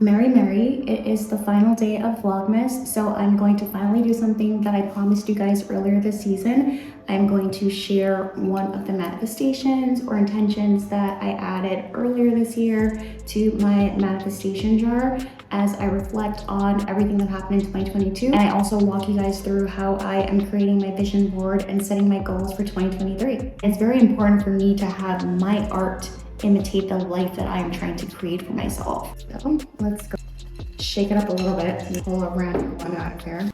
Mary, it is the final day of Vlogmas, so I'm going to finally do something that I promised you guys earlier this season. I'm going to share one of the manifestations or intentions that I added earlier this year to my manifestation jar as I reflect on everything that happened in 2022. And I also walk you guys through how I am creating my vision board and setting my goals for 2023. It's very important for me to have my art imitate the life that I am trying to create for myself. So let's go. Shake it up a little bit and pull a random one out of here.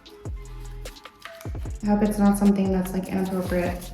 I hope it's not something that's like inappropriate.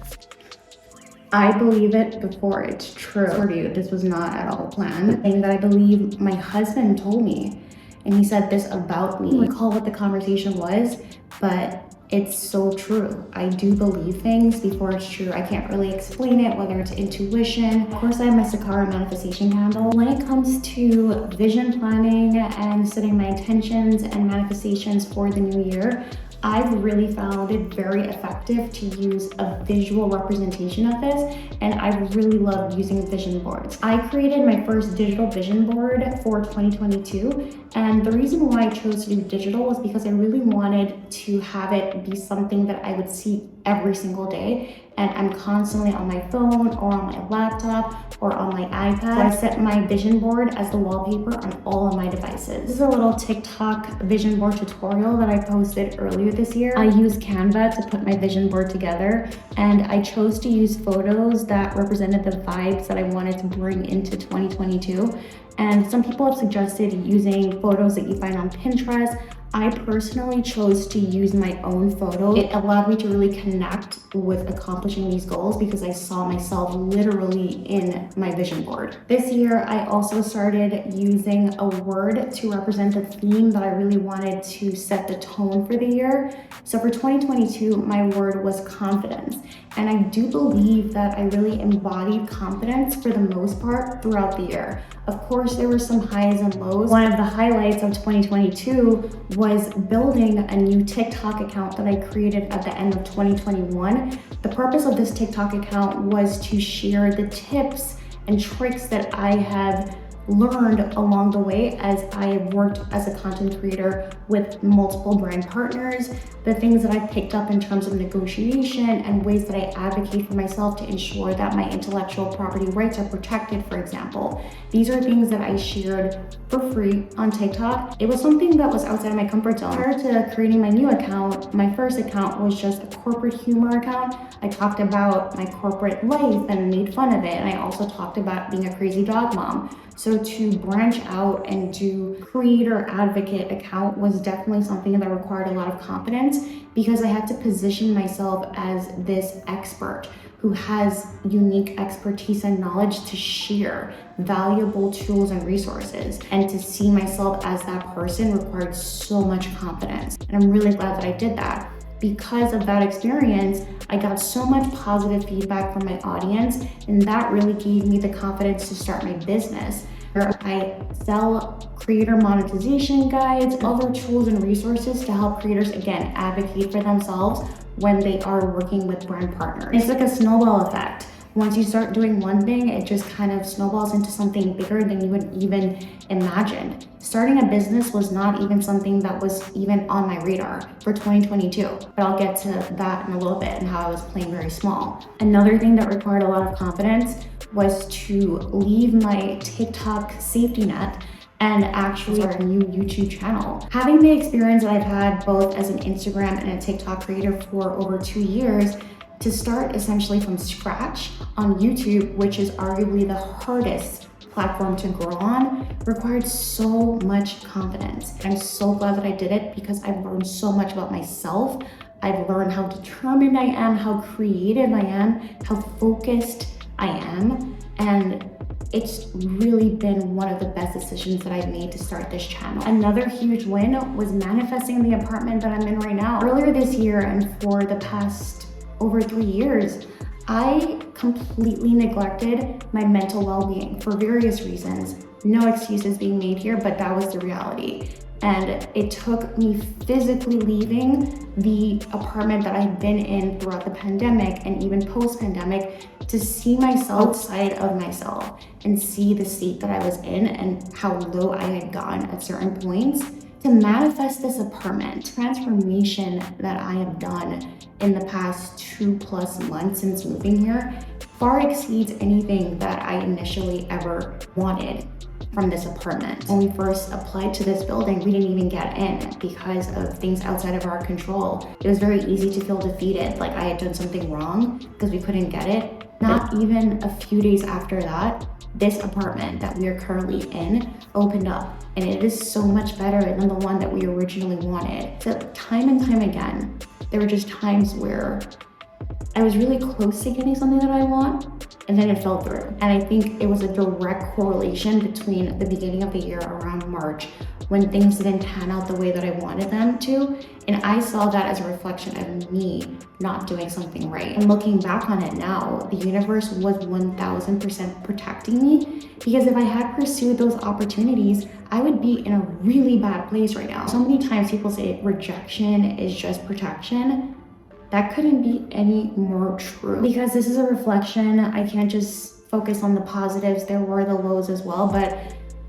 I believe it before it's true. For you, this was not at all planned. Thing that I believe my husband told me, and he said this about me. I don't recall what the conversation was, but it's so true. I do believe things before it's true. I can't really explain it, whether it's intuition. Of course, I have my Sakara manifestation candle. When it comes to vision planning and setting my intentions and manifestations for the new year, I've really found it very effective to use a visual representation of this, and I really love using vision boards. I created my first digital vision board for 2022, and the reason why I chose to do digital was because I really wanted to have it be something that I would see every single day, and I'm constantly on my phone or on my laptop or on my iPad. So I set my vision board as the wallpaper on all of my devices. This is a little TikTok vision board tutorial that I posted earlier this year. I used Canva to put my vision board together, and I chose to use photos that represented the vibes that I wanted to bring into 2022. And some people have suggested using photos that you find on Pinterest. I personally chose to use my own photos. It allowed me to really connect with accomplishing these goals because I saw myself literally in my vision board. This year, I also started using a word to represent the theme that I really wanted to set the tone for the year. So for 2022, my word was confidence. And I do believe that I really embodied confidence for the most part throughout the year. Of course, there were some highs and lows. One of the highlights of 2022 was building a new TikTok account that I created at the end of 2021. The purpose of this TikTok account was to share the tips and tricks that I have learned along the way as I worked as a content creator with multiple brand partners, the things that I picked up in terms of negotiation and ways that I advocate for myself to ensure that my intellectual property rights are protected, for example. These are things that I shared for free on TikTok. It was something that was outside of my comfort zone. Prior to creating my new account, my first account was just a corporate humor account. I talked about my corporate life and made fun of it. And I also talked about being a crazy dog mom. So to branch out and do creator advocate account was definitely something that required a lot of confidence because I had to position myself as this expert who has unique expertise and knowledge to share valuable tools and resources. And to see myself as that person required so much confidence. And I'm really glad that I did that. Because of that experience, I got so much positive feedback from my audience, and that really gave me the confidence to start my business. I sell creator monetization guides, other tools and resources to help creators, again, advocate for themselves when they are working with brand partners. It's like a snowball effect. Once you start doing one thing, it just kind of snowballs into something bigger than you would even imagine. Starting a business was not even something that was even on my radar for 2022, but I'll get to that in a little bit and how I was playing very small. Another thing that required a lot of confidence was to leave my TikTok safety net and actually start a new YouTube channel. Having the experience that I've had both as an Instagram and a TikTok creator for over 2 years, to start essentially from scratch on YouTube, which is arguably the hardest platform to grow on, required so much confidence. I'm so glad that I did it because I've learned so much about myself. I've learned how determined I am, how creative I am, how focused I am, and it's really been one of the best decisions that I've made to start this channel. Another huge win was manifesting the apartment that I'm in right now. Earlier this year and for the past over 3 years, I completely neglected my mental well-being for various reasons. No excuses being made here, but that was the reality. And it took me physically leaving the apartment that I had been in throughout the pandemic and even post-pandemic to see myself outside of myself and see the state that I was in and how low I had gotten at certain points to manifest this apartment. Transformation that I have done in the past 2+ months since moving here far exceeds anything that I initially ever wanted from this apartment. When we first applied to this building, we didn't even get in because of things outside of our control. It was very easy to feel defeated, like I had done something wrong because we couldn't get it. Not even a few days after that, this apartment that we are currently in opened up, and it is so much better than the one that we originally wanted. So time and time again, there were just times where I was really close to getting something that I want, and then it fell through. And I think it was a direct correlation between the beginning of the year around March, when things didn't pan out the way that I wanted them to. And I saw that as a reflection of me not doing something right. And looking back on it now, the universe was 1000% protecting me, because if I had pursued those opportunities, I would be in a really bad place right now. So many times people say rejection is just protection. That couldn't be any more true, because this is a reflection. I can't just focus on the positives. There were the lows as well, but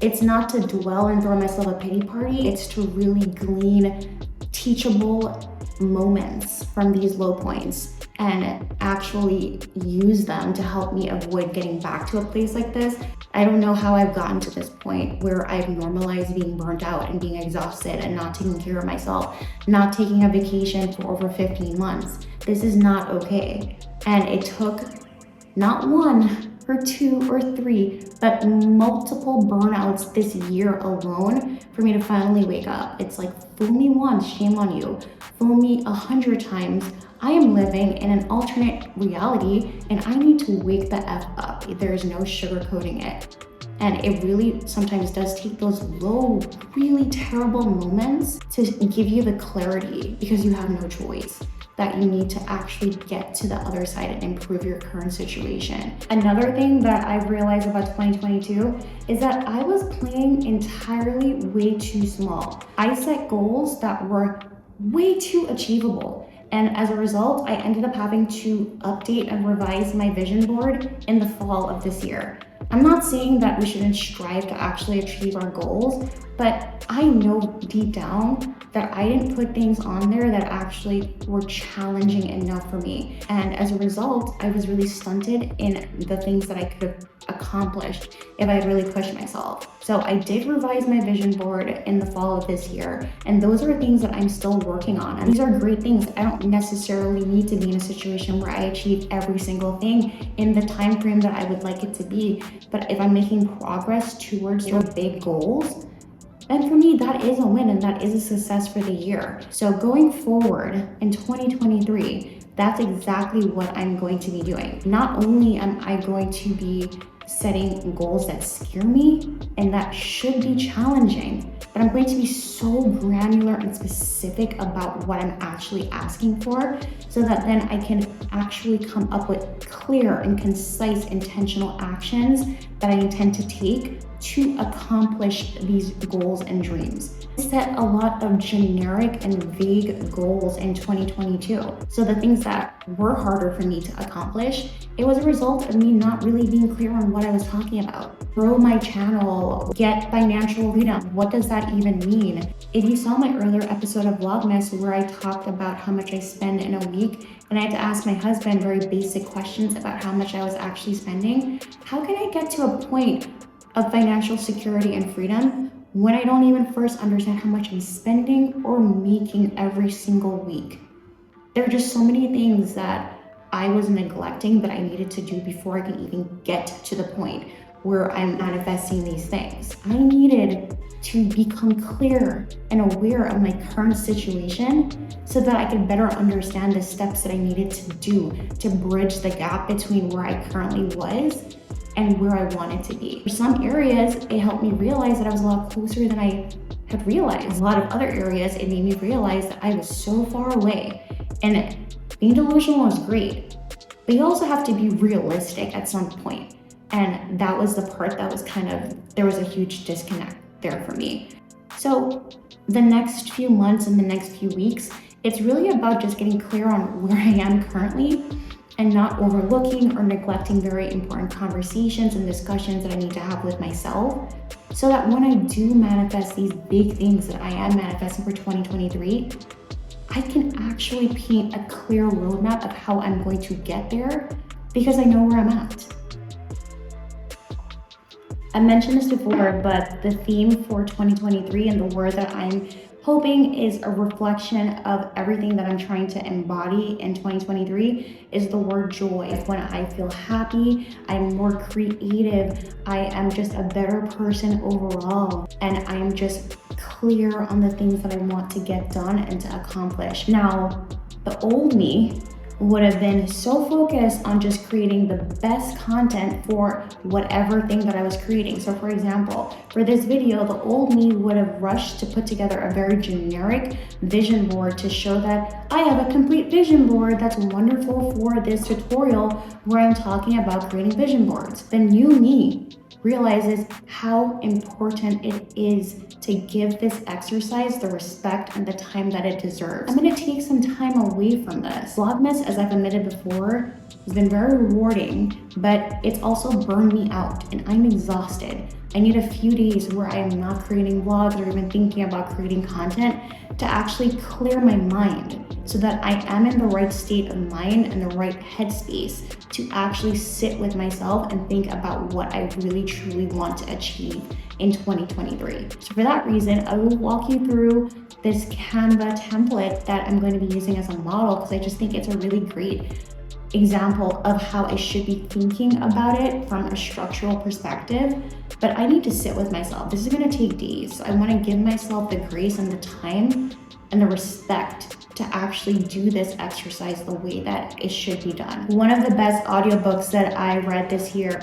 it's not to dwell and throw myself a pity party. It's to really glean teachable moments from these low points and actually use them to help me avoid getting back to a place like this. I don't know how I've gotten to this point where I've normalized being burnt out and being exhausted and not taking care of myself, not taking a vacation for over 15 months. This is not okay. And it took not one or two or three, but multiple burnouts this year alone for me to finally wake up. It's like, fool me once, shame on you. Fool me 100 times, I am living in an alternate reality and I need to wake the F up. There's no sugarcoating it. And it really sometimes does take those low, really terrible moments to give you the clarity, because you have no choice, that you need to actually get to the other side and improve your current situation. Another thing that I've realized about 2022 is that I was playing entirely way too small. I set goals that were way too achievable. And as a result, I ended up having to update and revise my vision board in the fall of this year. I'm not saying that we shouldn't strive to actually achieve our goals, but I know deep down that I didn't put things on there that actually were challenging enough for me. And as a result, I was really stunted in the things that I could have accomplished if I had really pushed myself. So I did revise my vision board in the fall of this year, and those are things that I'm still working on. And these are great things. I don't necessarily need to be in a situation where I achieve every single thing in the time frame that I would like it to be. But if I'm making progress towards your big goals, then for me, that is a win and that is a success for the year. So going forward in 2023, that's exactly what I'm going to be doing. Not only am I going to be setting goals that scare me and that should be challenging, but I'm going to be so granular and specific about what I'm actually asking for, so that then I can actually come up with clear and concise intentional actions that I intend to take to accomplish these goals and dreams. I set a lot of generic and vague goals in 2022. So the things that were harder for me to accomplish, it was a result of me not really being clear on what I was talking about. Grow my channel, get financial freedom. What does that even mean? If you saw my earlier episode of Vlogmas where I talked about how much I spend in a week, and I had to ask my husband very basic questions about how much I was actually spending, how can I get to a point of financial security and freedom when I don't even first understand how much I'm spending or making every single week? There are just so many things that I was neglecting that I needed to do before I can even get to the point where I'm manifesting these things. I needed to become clear and aware of my current situation so that I could better understand the steps that I needed to do to bridge the gap between where I currently was and where I wanted to be. For some areas, it helped me realize that I was a lot closer than I had realized. A lot of other areas, it made me realize that I was so far away. And being delusional is great, but you also have to be realistic at some point. And that was the part that was there was a huge disconnect there for me. So the next few months and the next few weeks, it's really about just getting clear on where I am currently and not overlooking or neglecting very important conversations and discussions that I need to have with myself, so that when I do manifest these big things that I am manifesting for 2023, I can actually paint a clear roadmap of how I'm going to get there because I know where I'm at. I mentioned this before, but the theme for 2023 and the word that I'm hoping is a reflection of everything that I'm trying to embody in 2023 is the word joy. When I feel happy, I'm more creative, I am just a better person overall, and I am just clear on the things that I want to get done and to accomplish. Now, the old me would have been so focused on just creating the best content for whatever thing that I was creating. So for example, for this video, the old me would have rushed to put together a very generic vision board to show that I have a complete vision board that's wonderful for this tutorial where I'm talking about creating vision boards. The new me realizes how important it is to give this exercise the respect and the time that it deserves. I'm gonna take some time away from this. Vlogmas, as I've admitted before, has been very rewarding, but it's also burned me out and I'm exhausted. I need a few days where I am not creating vlogs or even thinking about creating content to actually clear my mind so that I am in the right state of mind and the right headspace to actually sit with myself and think about what I really truly want to achieve in 2023. So for that reason, I will walk you through this Canva template that I'm going to be using as a model because I just think it's a really great example of how I should be thinking about it from a structural perspective. But I need to sit with myself. This is gonna take days. So I wanna give myself the grace and the time and the respect to actually do this exercise the way that it should be done. One of the best audiobooks that I read this year,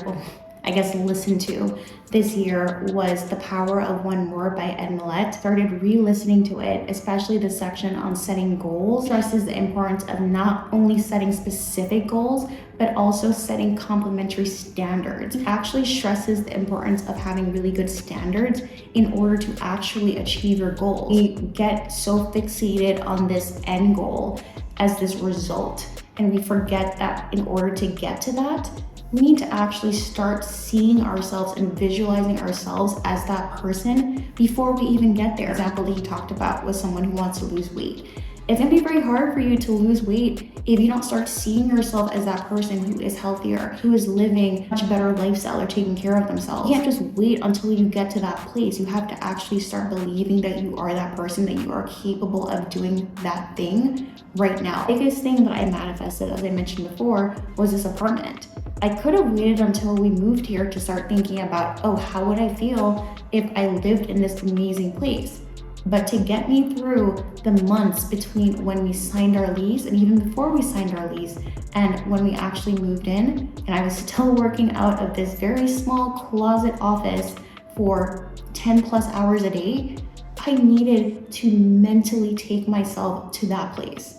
I guess listened to this year, was The Power of One Word by Ed Millett. Started re-listening to it, especially the section on setting goals. Stresses the importance of not only setting specific goals, but also setting complementary standards. It actually stresses the importance of having really good standards in order to actually achieve your goals. We get so fixated on this end goal as this result, and we forget that in order to get to that, we need to actually start seeing ourselves and visualizing ourselves as that person before we even get there. The example that he talked about was someone who wants to lose weight. It's gonna be very hard for you to lose weight if you don't start seeing yourself as that person who is healthier, who is living a much better lifestyle or taking care of themselves. You can't just wait until you get to that place. You have to actually start believing that you are that person, that you are capable of doing that thing right now. The biggest thing that I manifested, as I mentioned before, was this apartment. I could have waited until we moved here to start thinking about, oh, how would I feel if I lived in this amazing place? But to get me through the months between when we signed our lease and even before we signed our lease and when we actually moved in, and I was still working out of this very small closet office for 10 plus hours a day, I needed to mentally take myself to that place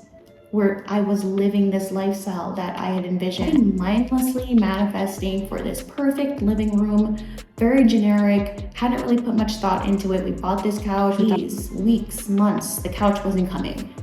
where I was living this lifestyle that I had envisioned. Mindlessly manifesting for this perfect living room, very generic, hadn't really put much thought into it. We bought this couch, days, weeks, months, the couch wasn't coming.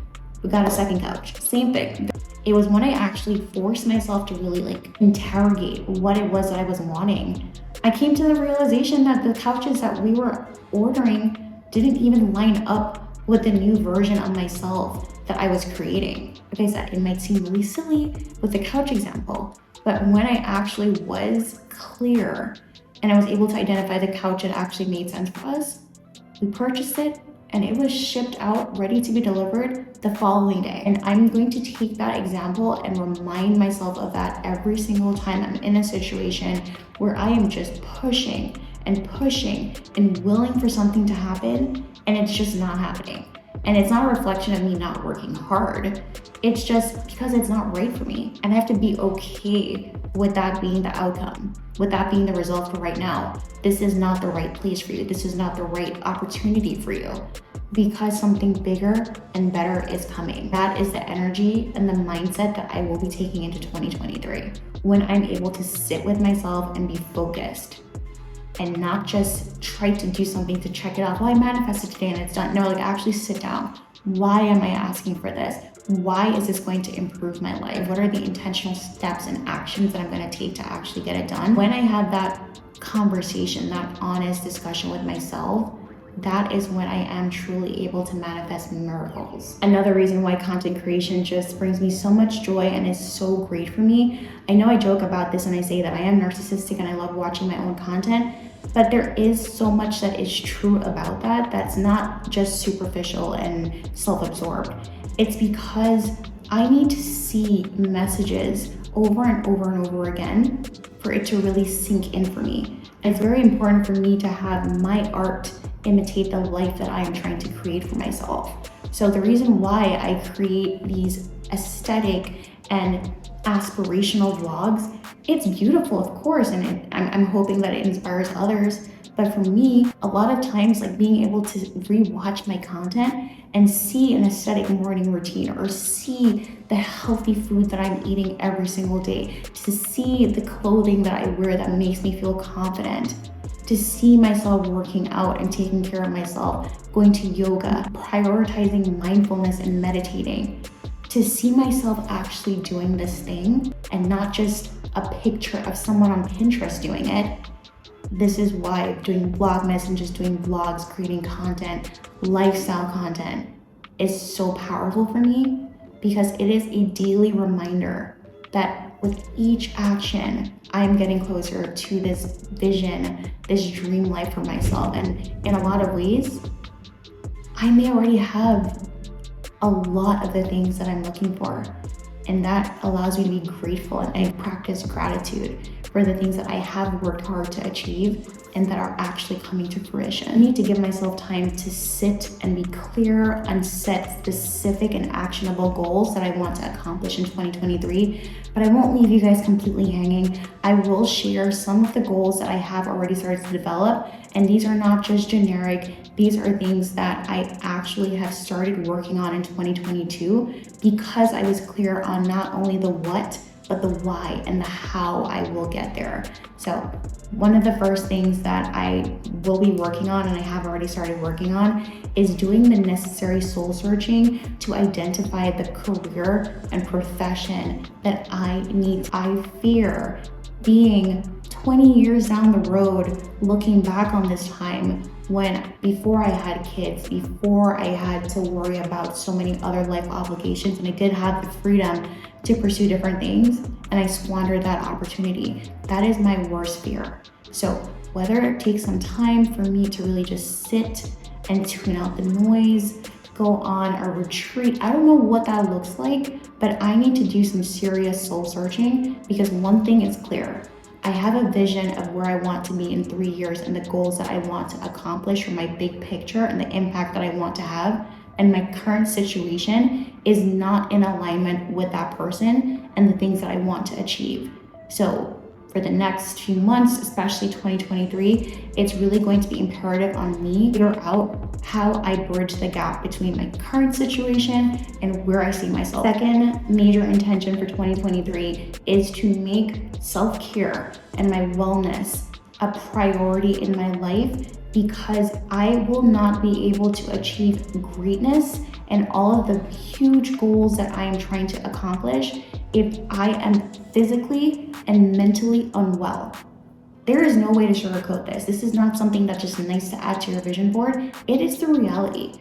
We got a second couch, same thing. It was when I actually forced myself to really interrogate what it was that I was wanting. I came to the realization that the couches that we were ordering didn't even line up with the new version of myself that I was creating. Like I said, it might seem really silly with the couch example, but when I actually was clear and I was able to identify the couch that actually made sense for us, we purchased it and it was shipped out, ready to be delivered the following day. And I'm going to take that example and remind myself of that every single time I'm in a situation where I am just pushing and willing for something to happen and it's just not happening. And it's not a reflection of me not working hard. It's just because it's not right for me. And I have to be okay with that being the outcome, with that being the result for right now. This is not the right place for you. This is not the right opportunity for you because something bigger and better is coming. That is the energy and the mindset that I will be taking into 2023 when I'm able to sit with myself and be focused. and not just try to do something to check it out. Oh, I manifested today and it's done. No, like actually sit down. Why am I asking for this? Why is this going to improve my life? What are the intentional steps and actions that I'm going to take to actually get it done? When I had that conversation, that honest discussion with myself, that is when I am truly able to manifest miracles. Another reason why content creation just brings me so much joy and is so great for me. I know I joke about this and I say that I am narcissistic and I love watching my own content, but there is so much that is true about that that's not just superficial and self-absorbed. It's because I need to see messages over and over and over again for it to really sink in for me. And it's very important for me to have my art imitate the life that I am trying to create for myself. So the reason why I create these aesthetic and aspirational vlogs, it's beautiful, of course, and I'm hoping that it inspires others. But for me, a lot of times, like being able to rewatch my content and see an aesthetic morning routine, or see the healthy food that I'm eating every single day, to see the clothing that I wear that makes me feel confident, to see myself working out and taking care of myself, going to yoga, prioritizing mindfulness and meditating, to see myself actually doing this thing and not just a picture of someone on Pinterest doing it. This is why doing Vlogmas and just doing vlogs, creating content, lifestyle content is so powerful for me, because it is a daily reminder that with each action, I'm getting closer to this vision, this dream life for myself. And in a lot of ways, I may already have a lot of the things that I'm looking for. And that allows me to be grateful and practice gratitude for the things that I have worked hard to achieve and that are actually coming to fruition. I need to give myself time to sit and be clear and set specific and actionable goals that I want to accomplish in 2023. But I won't leave you guys completely hanging. I will share some of the goals that I have already started to develop. And these are not just generic. These are things that I actually have started working on in 2022 because I was clear on not only the what, but the why and the how I will get there. So one of the first things that I will be working on, and I have already started working on, is doing the necessary soul searching to identify the career and profession that I need. I fear being 20 years down the road, looking back on this time when before I had kids, before I had to worry about so many other life obligations, and I did have the freedom to pursue different things, and I squandered that opportunity. That is my worst fear. So whether it takes some time for me to really just sit and tune out the noise, go on a retreat, I don't know what that looks like, but I need to do some serious soul searching, because one thing is clear. I have a vision of where I want to be in 3 years and the goals that I want to accomplish for my big picture and the impact that I want to have. And my current situation is not in alignment with that person and the things that I want to achieve. So for the next few months, especially 2023, it's really going to be imperative on me to figure out how I bridge the gap between my current situation and where I see myself. Second major intention for 2023 is to make self-care and my wellness a priority in my life, because I will not be able to achieve greatness and all of the huge goals that I am trying to accomplish if I am physically and mentally unwell. There is no way to sugarcoat this. This is not something that's just nice to add to your vision board. It is the reality.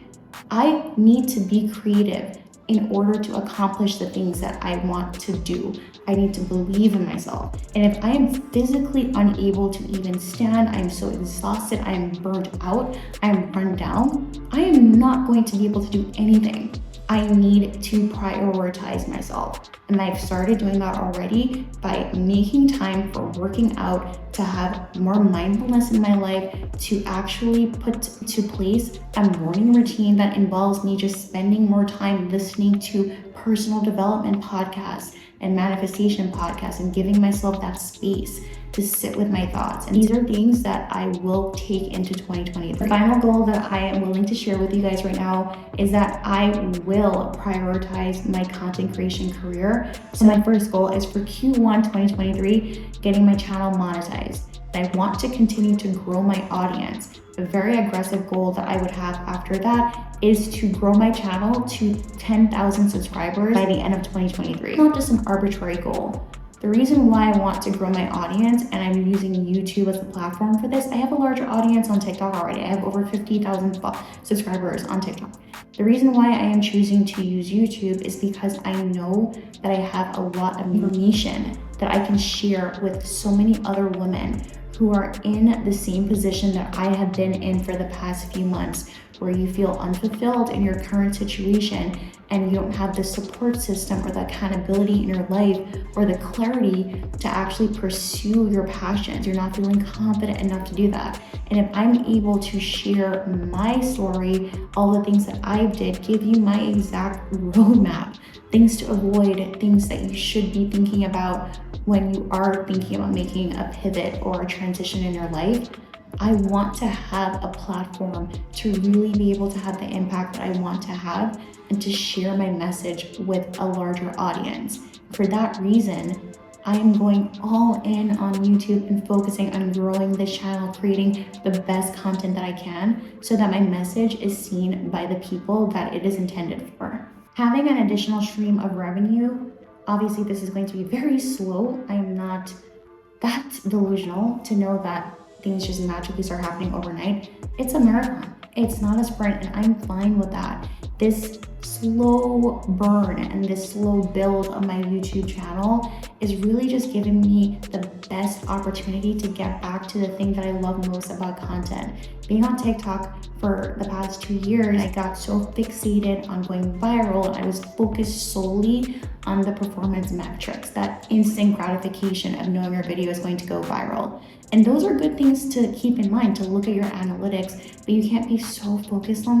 I need to be creative in order to accomplish the things that I want to do. I need to believe in myself. And if I am physically unable to even stand, I am so exhausted, I am burnt out, I am run down, I am not going to be able to do anything. I need to prioritize myself. And I've started doing that already by making time for working out, to have more mindfulness in my life, to actually put to place a morning routine that involves me just spending more time listening to personal development podcasts and manifestation podcasts and giving myself that space to sit with my thoughts. And these are things that I will take into 2020. The final goal that I am willing to share with you guys right now is that I will prioritize my content creation career. So my first goal is for Q1 2023, getting my channel monetized. I want to continue to grow my audience. A very aggressive goal that I would have after that is to grow my channel to 10,000 subscribers by the end of 2023. It's not just an arbitrary goal. The reason why I want to grow my audience, and I'm using YouTube as the platform for this, I have a larger audience on TikTok already. I have over 50,000 subscribers on TikTok. The reason why I am choosing to use YouTube is because I know that I have a lot of information that I can share with so many other women who are in the same position that I have been in for the past few months, where you feel unfulfilled in your current situation and you don't have the support system or the accountability in your life or the clarity to actually pursue your passions. You're not feeling confident enough to do that. And if I'm able to share my story, all the things that I did, give you my exact roadmap, things to avoid, things that you should be thinking about when you are thinking about making a pivot or a transition in your life, I want to have a platform to really be able to have the impact that I want to have and to share my message with a larger audience. For that reason, I am going all in on YouTube and focusing on growing this channel, creating the best content that I can so that my message is seen by the people that it is intended for. Having an additional stream of revenue, obviously this is going to be very slow. I am not that delusional to know that things just magically start happening overnight. It's a marathon. It's not a sprint, and I'm fine with that. This slow burn and this slow build of my YouTube channel is really just giving me the best opportunity to get back to the thing that I love most about content. Being on TikTok for the past 2 years, I got so fixated on going viral, and I was focused solely on the performance metrics, that instant gratification of knowing your video is going to go viral. And those are good things to keep in mind, to look at your analytics, but you can't be so focused on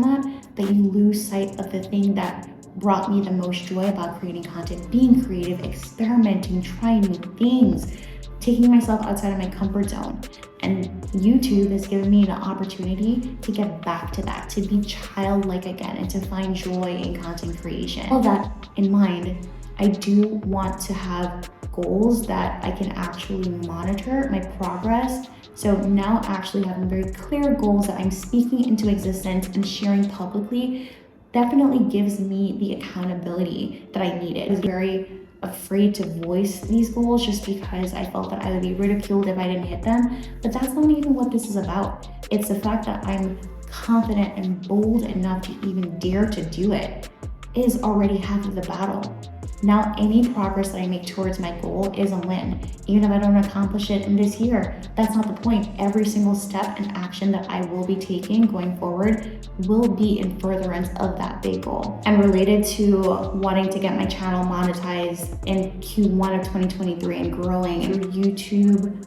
that you lose sight of the thing that brought me the most joy about creating content, being creative, experimenting, trying new things, taking myself outside of my comfort zone. And YouTube has given me the opportunity to get back to that, to be childlike again, and to find joy in content creation. All that in mind, I do want to have goals that I can actually monitor my progress. So now actually having very clear goals that I'm speaking into existence and sharing publicly definitely gives me the accountability that I needed. I was very afraid to voice these goals just because I felt that I would be ridiculed if I didn't hit them. But that's not even what this is about. It's the fact that I'm confident and bold enough to even dare to do it is already half of the battle. Now, any progress that I make towards my goal is a win. Even if I don't accomplish it in this year, that's not the point. Every single step and action that I will be taking going forward will be in furtherance of that big goal. And related to wanting to get my channel monetized in Q1 of 2023 and growing through YouTube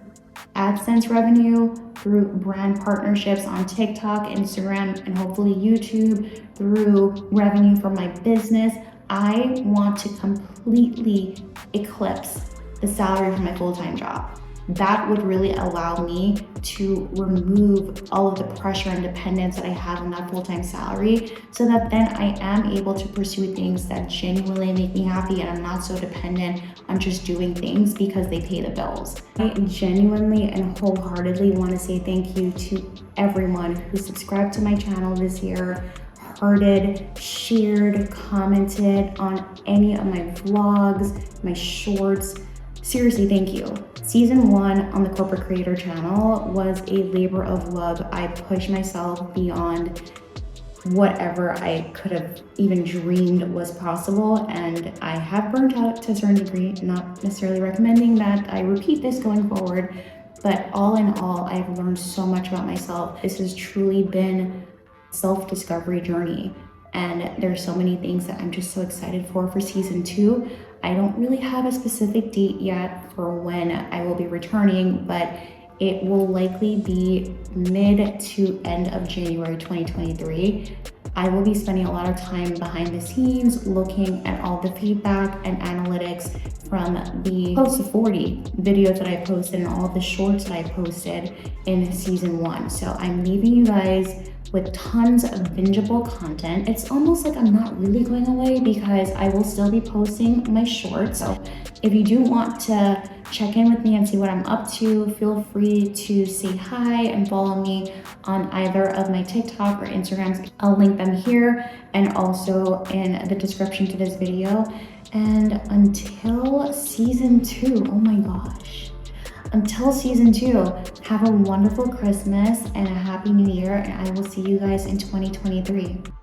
AdSense revenue, through brand partnerships on TikTok, Instagram, and hopefully YouTube, through revenue from my business, I want to completely eclipse the salary from my full-time job. That would really allow me to remove all of the pressure and dependence that I have on that full-time salary, so that then I am able to pursue things that genuinely make me happy, and I'm not so dependent on just doing things because they pay the bills. I genuinely and wholeheartedly want to say thank you to everyone who subscribed to my channel this year, hearted, shared, commented on any of my vlogs, my shorts. Seriously, thank you. Season 1 on the Corporate Creator channel was a labor of love. I pushed myself beyond whatever I could have even dreamed was possible, and I have burnt out to a certain degree. Not necessarily recommending that I repeat this going forward, but all in all, I've learned so much about myself. This has truly been self-discovery journey, and there's so many things that I'm just so excited for season 2. I don't really have a specific date yet for when I will be returning, but it will likely be mid to end of January 2023. I will be spending a lot of time behind the scenes looking at all the feedback and analytics from the close to 40 videos that I posted and all the shorts that I posted in season 1. So I'm leaving you guys with tons of bingeable content. It's almost like I'm not really going away because I will still be posting my shorts. So if you do want to check in with me and see what I'm up to, feel free to say hi and follow me on either of my TikTok or Instagrams. I'll link them here and also in the description to this video. And until season 2, oh my gosh. Until season 2, have a wonderful Christmas and a happy new year, and I will see you guys in 2023.